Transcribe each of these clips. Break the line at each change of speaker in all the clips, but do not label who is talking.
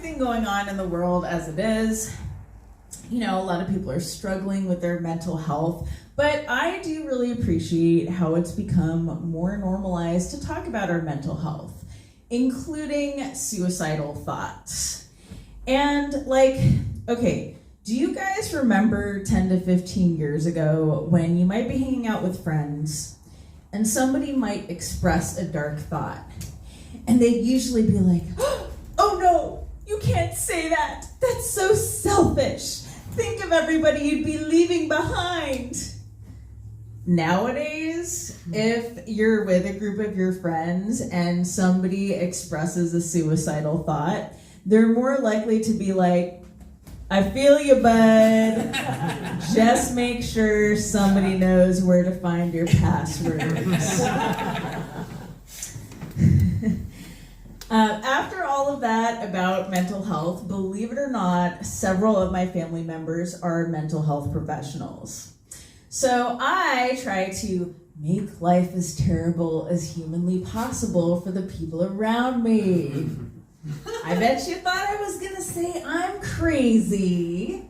everything going on in the world as it is, a lot of people are struggling with their mental health, but I do really appreciate how it's become more normalized to talk about our mental health, including suicidal thoughts. And okay, do you guys remember 10 to 15 years ago when you might be hanging out with friends and somebody might express a dark thought and they'd usually be like, oh no, you can't say that. That's so selfish. Think of everybody you'd be leaving behind. Nowadays, if you're with a group of your friends and somebody expresses a suicidal thought, they're more likely to be like, I feel you, bud. Just make sure somebody knows where to find your passwords. After all of that about mental health, believe it or not, several of my family members are mental health professionals. So I try to make life as terrible as humanly possible for the people around me. I bet you thought I was gonna say I'm crazy.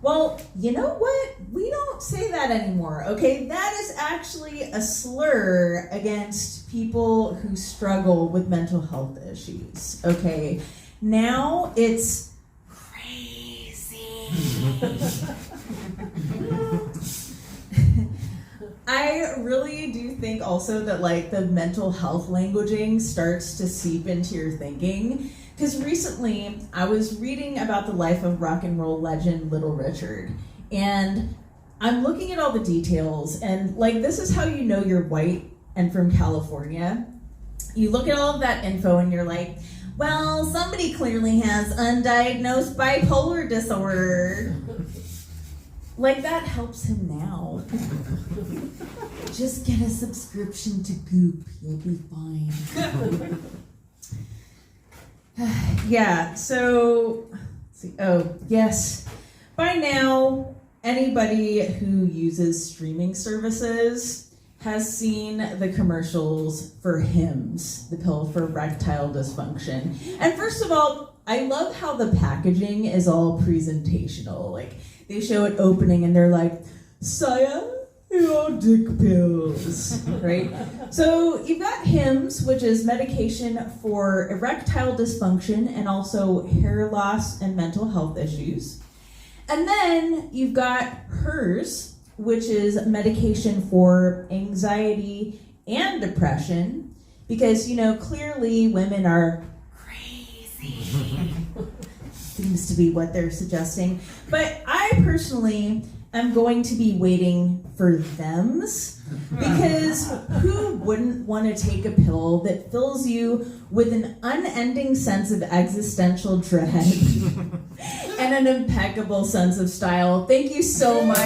Well, you know what? We don't say that anymore, okay? That is actually a slur against people who struggle with mental health issues, okay? Now it's crazy. I really do think also that the mental health languaging starts to seep into your thinking. Because recently I was reading about the life of rock and roll legend Little Richard. And I'm looking at all the details and this is how you know you're white and from California. You look at all of that info and you're like, well, somebody clearly has undiagnosed bipolar disorder. That helps him now. Just get a subscription to Goop, you'll be fine. Yeah, so, let's see. Oh, yes. By now, anybody who uses streaming services has seen the commercials for Hims, the pill for erectile dysfunction. And first of all, I love how the packaging is all presentational. They show it opening and they're like, Saya, your dick pills, right? So you've got Hims, which is medication for erectile dysfunction and also hair loss and mental health issues. And then you've got Hers, which is medication for anxiety and depression, because, clearly women are crazy. Seems to be what they're suggesting. But I personally am going to be waiting for Thems, because who wouldn't want to take a pill that fills you with an unending sense of existential dread and an impeccable sense of style? Thank you so much.